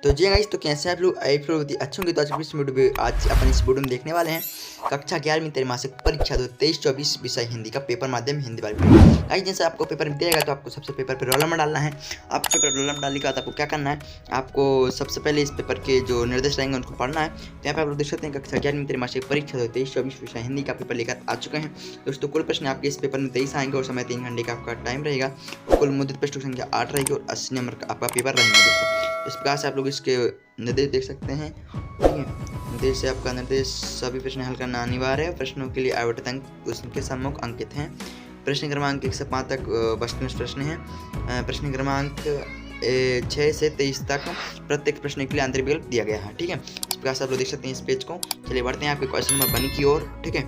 तो जी गाइस, तो कैसे आप लोग आई बहुत ही अच्छे होंगे। तो आज अपन इस वीडियो में देखने वाले हैं कक्षा 11वीं त्रैमासिक परीक्षा 2023-24 विषय हिंदी का पेपर माध्यम हिंदी वाले गाइस। जैसे आपको पेपर में दिया गया तो आपको सबसे पेपर पर रोल नंबर डालना है। आप पेपर रोल नंबर डालने के बाद आपको क्या करना है, आपको सबसे पहले इस पेपर के जो निर्देश रहेंगे उनको पढ़ना है। तो यहाँ पे आप लोग देख सकते हैं कक्षा 11वीं त्रैमासिक परीक्षा 2023-24 विषय हिंदी का पेपर लेकर आ चुके हैं। दोस्तों कुल प्रश्न आपके इस पेपर में 23 आएंगे और समय 3 घंटे का आपका टाइम रहेगा। कुल मुद्रित पृष्ठों की संख्या 8 रहेगी और 80 नंबर का आपका पेपर रहेगा। दोस्तों इस प्रकार से आप लोग इसके निर्देश देख सकते हैं। ठीक है, निर्देश से आपका निर्देश सभी प्रश्न हल करना अनिवार्य है। प्रश्नों के लिए आवंटित अंक उसके सम्मुख अंकित हैं। प्रश्न क्रमांक 1 से 5 तक वस्तुनिष्ठ प्रश्न हैं। प्रश्न क्रमांक 6 से 23 तक प्रत्येक प्रश्न के लिए आंतरिक विकल्प दिया गया है। ठीक है, इस प्रकार से आप लोग देख सकते हैं इस पेज को। चलिए बढ़ते हैं आपके क्वेश्चन नंबर 1 की ओर। ठीक है,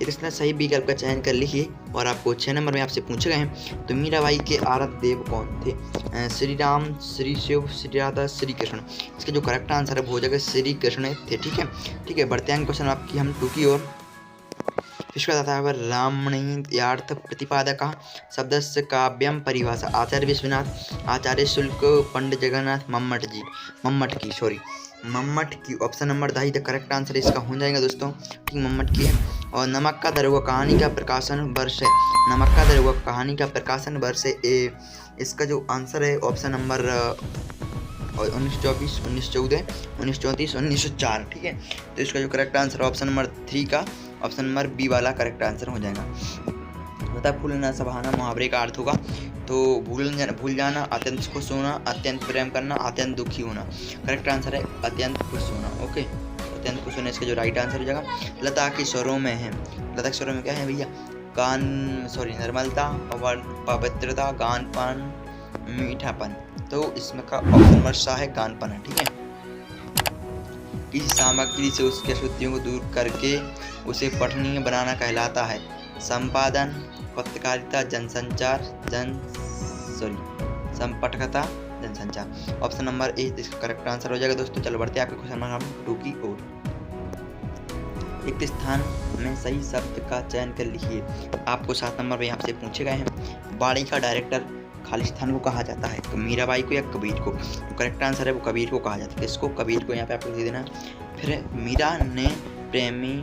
इसका सही विकल्प का चयन कर लिखिए और आपको 6 नंबर में आपसे पूछे गए हैं। तो मीराबाई के आराध्य देव कौन थे? श्री राम, श्री शिव, श्री राधा, श्री कृष्ण। इसका जो करेक्ट आंसर है वो हो जाएगा श्री कृष्ण थे। ठीक है, बढ़ते हैं क्वेश्चन आपकी हम 2 की ओर। इसका रामणीयार्थ प्रतिपादक शब्दस्य काव्यम परिभाषा आचार्य विश्वनाथ, आचार्य शुल्क, पंडित जगन्नाथ, मम्मट की option number the correct answer इसका हो जाएगा दोस्तों। ठीक, मम्मट की है। और नमक का दरुआ कहानी का प्रकाशन वर्ष है। नमक का दरुआ कहानी का प्रकाशन वर्ष है। इसका जो आंसर है ऑप्शन नंबर 1924, 1914, 1934, 1904। ठीक है, तो इसका जो करेक्ट आंसर ऑप्शन नंबर 3 का ऑप्शन नंबर बी वाला करेक्ट आंसर हो जाएगा। बता भूलना सभाना मुहावरे का अर्थ होगा तो भूल जाना, अत्यंत खुश होना, अत्यंत प्रेम करना, अत्यंत दुखी होना। करेक्ट आंसर है अत्यंत खुश होना। ओके, अत्यंत खुश होना इसका जो राइट आंसर हो जाएगा। लता के स्वरों में है, लता के स्वरों में क्या है भैया? निर्मलता, पवित्रता, गानपान, मीठापन। तो इसमें का ऑप्शन नंबर सा है गानपान है। ठीक है, किसी सामग्री से उसकी अशुद्धियों को दूर करके उसे पठनीय बनाना कहलाता है संपादन, पत्रकारिता, संपटकता, जनसंचार। ऑप्शन नंबर ए इसका करेक्ट आंसर हो जाएगा दोस्तों। चलो बढ़ते हैं आपके क्वेश्चन नंबर 2 की ओर। रिक्त स्थान में सही शब्द का चयन कर लिखिए। आपको 7 नंबर में आपसे पूछे गए हैं बाड़ी का डायरेक्टर खालिस्तान को कहा जाता है, तो मीराबाई को या कबीर को? तो करेक्ट आंसर है वो कबीर को कहा जाता है। किसको? कबीर को। यहाँ पे आपको दे देना। फिर मीरा ने प्रेमी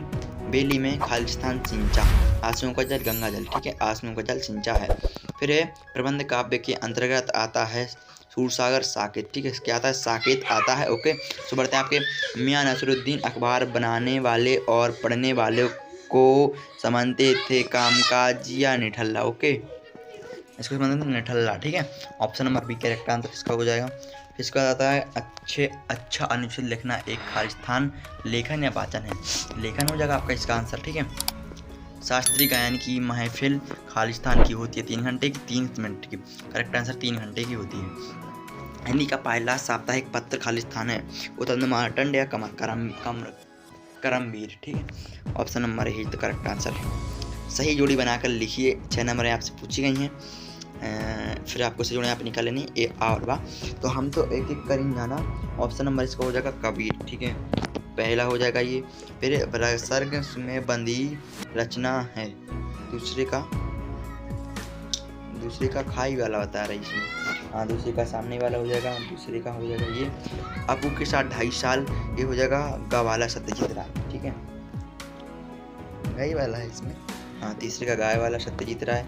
बेली में खालिस्तान सिंचा, आंसुओं का जल गंगा जल। ठीक है, आंसुओं का जल सिंचा है। फिर प्रबंध काव्य के अंतर्गत आता है सूरसागर साकेत। ठीक है, क्या आता है? साकेत आता है। ओके, तो बढ़ते हैं आपके मियां नसरुद्दीन अखबार बनाने वाले और पढ़ने वाले को समझते थे कामकाज या निठल्ला। ओके, इसको समझते थे निठल्ला। ठीक है, option number B correct answer इसका हो जाएगा। इसका आता है अच्छा अनुच्छेद लिखना एक खालिस्तान लेखन या वाचन है। लेखन हो जाएगा आपका इसका आंसर। ठीक है, शास्त्रीय गायन की महफिल खालिस्तान की होती है 3 घंटे की, 3 मिनट की। करेक्ट आंसर 3 घंटे की होती है। हिंदी का पहला साप्ताहिक पत्र खालिस्तान है उत्तम मार्तंड या करमवीर। ठीक है, ऑप्शन नंबर ही तो करेक्ट आंसर है। सही जोड़ी बनाकर लिखिए। 6 नंबर आपसे पूछी गई हैं। फिर आपको सही जोड़ी यहाँ पे निकाल लेनी ए आ और बा। तो हम तो एक एक करेंगे जाना। ऑप्शन नंबर इसका हो जाएगा कबीर। ठीक है, पहला हो जाएगा ये। फिर सर्ग में बंदी रचना है। दूसरे का खाई वाला बता रहा है इसमें। हाँ, दूसरे का सामने वाला हो जाएगा। दूसरे का हो जाएगा ये अपू के साथ 2.5 साल। ये हो जाएगा गा वाला सत्यजीत राय। ठीक है, गाय वाला है इसमें। हाँ, तीसरे का गाय वाला सत्यजीत राय।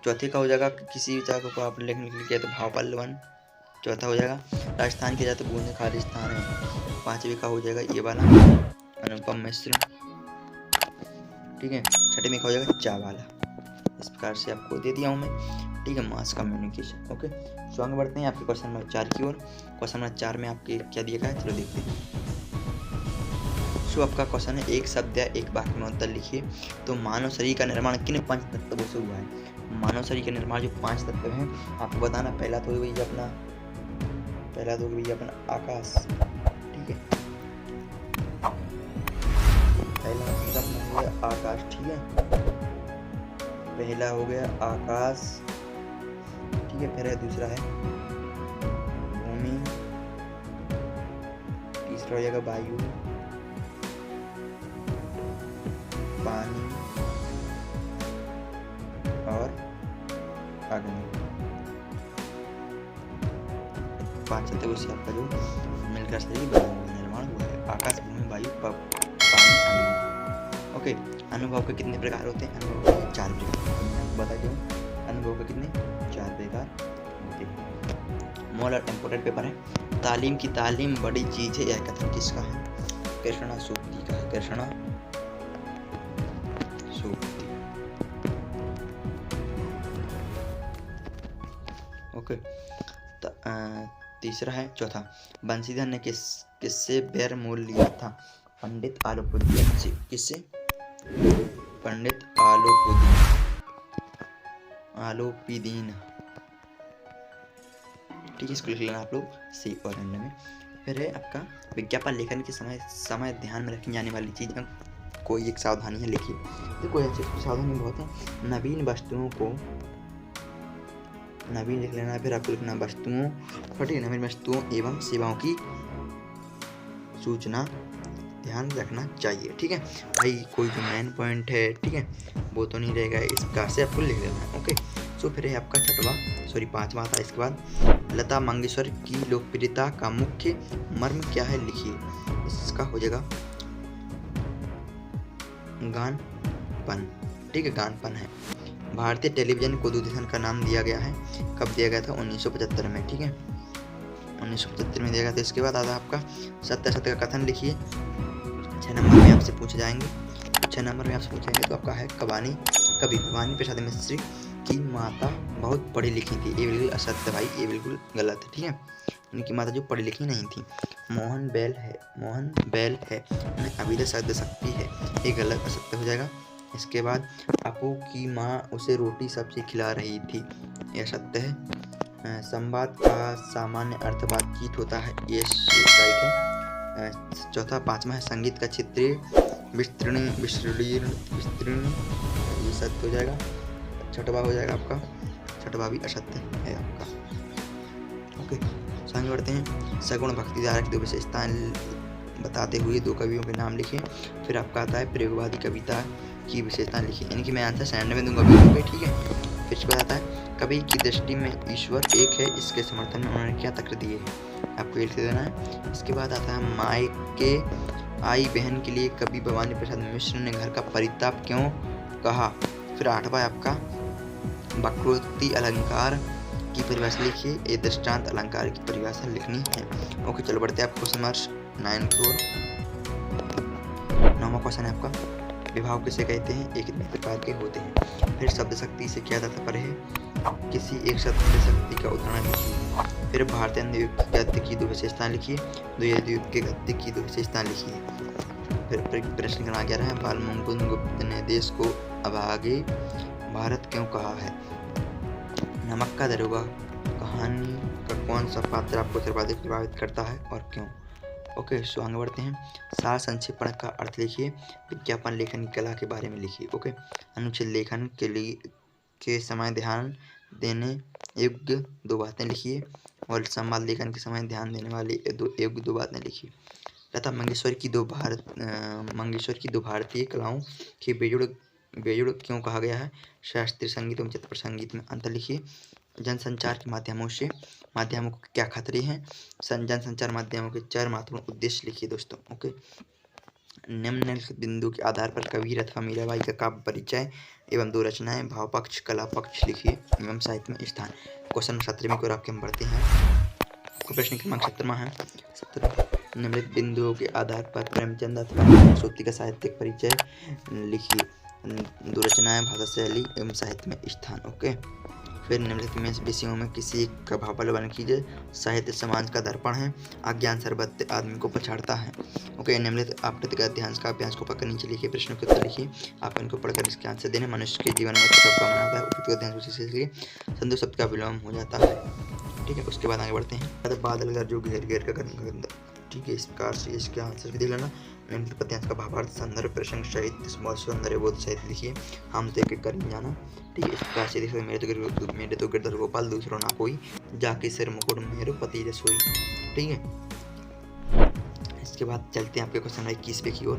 चौथे का हो जाएगा किसी जगह को आप लिखने के लिए किया तो भाव पल्लवन। चौथा हो जाएगा राजस्थान की जाए तो बूंदे खालिस्तान है। 5वें का हो जाएगा ये वाला अनुपम मिश्र। ठीक है, 6वें में का हो जाएगा चा वाला। इस प्रकार से आपको दे दिया हूँ मैं। ठीक है, मास कम्युनिकेशन। ओके, तो आगे बढ़ते हैं आपके क्वेश्चन नंबर 4 की ओर। क्वेश्चन नंबर 4 में आपके क्या दिया गया है, चलो देखते हैं। सो आपका क्वेश्चन है एक शब्द या एक वाक्य में उत्तर लिखिए। तो मानव शरीर का निर्माण किन 5 तत्वों से हुआ है? मानव शरीर का निर्माण जो 5 तत्व हैं आपको बताना। पहला तो भैया अपना आकाश। ठीक है, पहला अपना हो गया आकाश। ठीक है, पहला हो गया आकाश। ठीक है, फिर दूसरा है भूमि, तीसरा हो जाएगा वायु, पानी और अग्नि। 5 चलते उससे आपका जो मिलकर शरीर निर्माण हुआ है। आकाश, भूमि, वायु, पानी, अनुभव। ओके, अनुभव के कितने प्रकार होते हैं? अनुभव के 4 प्रकार। मैं आपको बता दूँ अनुभव के कितने 4 प्रकार होते हैं। मोल और इम्पोर्टेंट पेपर है। तालीम की तालीम बड़ी चीज है, यह कथन किसका है? कृष्णा सूक्ति का है। कृष्णा सूक्ति। ओके, तीसरा है, चौथा, बंशीधर ने किससे बैर मोल लिया था? पंडित आलोपुदीन से। किससे? पंडित आलोपीदीन। ठीक है, इसको लिख लेना आप लोग सी और एंड में। फिर है आपका विज्ञापन लेखन के समय ध्यान में रखी जाने वाली चीज में कोई एक सावधानी है, लिखिए। देखो ऐसे सावधानी बहुत है। नवीन लिख लेना। फिर आपको लिखना वस्तुओं, नवीन वस्तुओं एवं सेवाओं की सूचना ध्यान रखना चाहिए। ठीक है भाई, कोई जो मेन पॉइंट है, ठीक है, वो तो नहीं रहेगा, इस प्रकार से आपको लिख लेना है। ओके, सो फिर है आपका पांचवा था। इसके बाद लता मंगेशकर की लोकप्रियता का मुख्य मर्म क्या है? लिखिए। इसका हो जाएगा गानपन। ठीक है, गानपन है। भारतीय टेलीविजन को दूरदर्शन का नाम दिया गया है, कब दिया गया था? 1975 में। ठीक है, 1975 में दिया गया था। इसके बाद आता आपका सत्य असत्य का कथन लिखिए। 6 नंबर में आपसे पूछे जाएंगे। तो आपका है कवि भवानी प्रसाद मिश्र की माता बहुत पढ़ी लिखी थी। ये बिल्कुल असत्य भाई, ये बिल्कुल गलत है। ठीक है, इनकी माता जो पढ़ी लिखी नहीं थी। मोहन बैल है अभिधा शब्द शक्ति है, ये गलत असत्य हो जाएगा। इसके बाद अपू की माँ उसे रोटी सब्जी खिला रही थी, यह सत्य है। संवाद का सामान्य अर्थ बातचीत होता है, ये राइट है। चौथा, पांचवा है संगीत का क्षेत्रीय विस्तीर्ण, ये सत्य हो जाएगा। छठवा हो जाएगा आपका, छठवा भी असत्य है आपका। ओके, आगे बढ़ते हैं। सगुण भक्ति धारा की 2 विशेषताएं बताते हुए 2 कवियों के नाम लिखिए। फिर आपका आता है प्रयोगवादी कविता की विशेषताएं लिखिए। यानी कि मैं आंसर सेंड में दूंगा वीडियो पे। ठीक है, फिर इसके बाद आता है कवि की दृष्टि में ईश्वर एक है, इसके समर्थन में उन्होंने क्या तर्क दिए हैं, आपको लिख देना है। इसके बाद आता है मायके आई बहन के लिए कवि भवानी प्रसाद मिश्र ने घर का परिताप क्यों कहा। फिर 8वां आपका वक्रोक्ति अलंकार की परिभाषा लिखिए। ये दृष्टांत अलंकार की परिभाषा लिखनी है। ओके, चलो बढ़ते हैं आपको क्वेश्चन नंबर 9 की ओर। 9वां क्वेश्चन है आपका, विभाव किसे कहते हैं, ये कितने प्रकार के होते हैं। फिर शब्द शक्ति से क्या तात्पर्य है, किसी एक शब्द से शक्ति का उदाहरण लिखिए। फिर भारतीय द्वीप के गद्य की 2 विशेषताएं लिखिए। द्वीप के गद्य की 2 विशेषताएं लिखिए। फिर प्रश्न का 11 है, बाल मुकुंद गुप्त ने देश को अभागे भारत क्यों कहा है। नमक का दरोगा कहानी का कौन सा पात्र आपको सर्वाधिक प्रभावित करता है और क्यों। ओके, सो आगे बढ़ते हैं। सार संक्षेपण का अर्थ लिखिए। विज्ञापन लेखन की कला के बारे में लिखिए। ओके, अनुच्छेद लेखन के समय ध्यान देने योग्य 2 बातें लिखिए और संवाद लेखन के समय ध्यान देने वाली योग्य 2 बातें लिखिए। लता मंगेशकर की 2 भारतीय कलाओं के बेजोड़ क्यों कहा गया है। शास्त्रीय संगीत एवं चित्रपट संगीत में अंतर लिखिए। जनसंचार के माध्यमों को क्या खतरे हैं। जनसंचार माध्यमों के 4 महत्वपूर्ण उद्देश्य लिखिए दोस्तों। ओके, निम्नलिखित बिंदु के आधार पर कबीर अथवा मीराबाई का काव्य परिचय एवं 2 रचनाएं, भाव पक्ष, कला पक्ष लिखिए एवं साहित्य में स्थान। क्वेश्चन 17वें को आपके हम बढ़ते हैं। प्रश्न क्रमांक 17वां है। 17 निम्नलिखित बिंदुओं के आधार पर प्रेमचंद अथवा सूती का साहित्यिक परिचय लिखिए। 2 रचनाएं, भाषा शैली एवं साहित्य में स्थान। ओके, फिर निम्नलिखित में विषयों में किसी एक का भावावलोकन कीजिए। साहित्य समाज का दर्पण है, अज्ञान सर्वत्र आदमी को पछाड़ता है। ओके, निम्नलिखित आपत्तिगत अध्याय का अभ्यास को पकड़ नीचे लिखिए, प्रश्नों के उत्तर लिखिए, आप इनको पढ़कर इसके आंसर देने। मनुष्य के जीवन में सबका मनाता है, उपयुक्त अध्ययन से लिखिए। संधु शब्द का विलोम हो जाता है। ठीक है, उसके बाद आगे बढ़ते हैं। बादल गरजो घेर का गंदा। ठीक है, इस प्रकार से इसके आंसर भी देख लेना। निम्नलिखित पद्यांश का भावार्थ, संदर्भ, प्रसंग सहित सौंदर्य बोध सहित लिखिए। हम तो एक कर जाना। ठीक है, इस प्रकार से देखो। मेरे तो गिरधर गोपाल, दूसरो ना कोई, जाके सिर मुकुट मेरो पति रसोई। ठीक है, इसके बाद चलते हैं आपके क्वेश्चन 21वें की ओर।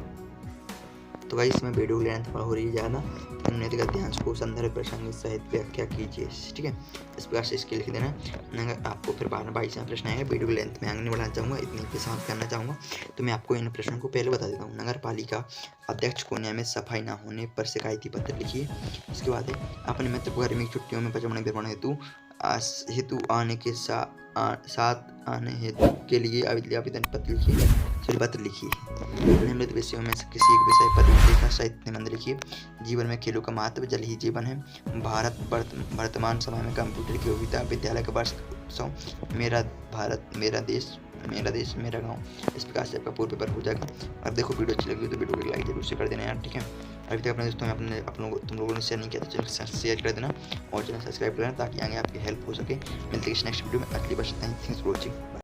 तो गाइस इसमें वीडियो लेंथ हो रही है ज़्यादा, निम्नलिखित गद्यांश को संदर्भ प्रसंग सहित व्याख्या कीजिए। ठीक है, इस प्रकार से इसके लिख देना। अगर आपको फिर 22 प्रश्न आएंगे, वीडियो लेंथ में आगे नहीं बढ़ाना चाहूँगा, इतनी के साथ करना चाहूँगा। तो मैं आपको इन प्रश्नों को पहले बता देता हूँ। नगर पालिका अध्यक्ष को नियमित सफाई न होने पर शिकायती पत्र लिखिए। इसके बाद है अपने मित्र को गर्मी की छुट्टियों में पचमढ़ी भ्रमण हेतु आने के साथ आने हेतु के लिए आवेदन पत्र लिखिए। निम्नलिखित विषयों में से किसी एक विषय पर एक लेखा साहित्य निबंध लिखिए। जीवन में खेलों का महत्व, जल ही जीवन है, भारत वर्तमान समय में कंप्यूटर की उपयोगिता, विद्यालय का वार्षिक उत्सव, मेरा भारत मेरा देश मेरा गांव। इस प्रकार से आपका पूर्ण पेपर हो जाएगा। अब देखो वीडियो अच्छी लगी तो वीडियो को लाइक जरूर से कर देना यार। ठीक है, अभी तक अपने दोस्तों में तुम लोगों ने शेयर नहीं किया तो चैनल शेयर कर देना और चैनल सब्सक्राइब कर देना ताकि आगे आपकी हेल्प हो सके। मिलते हैं नेक्स्ट वीडियो में। अगली बार थैंक्स फॉर वॉचिंग।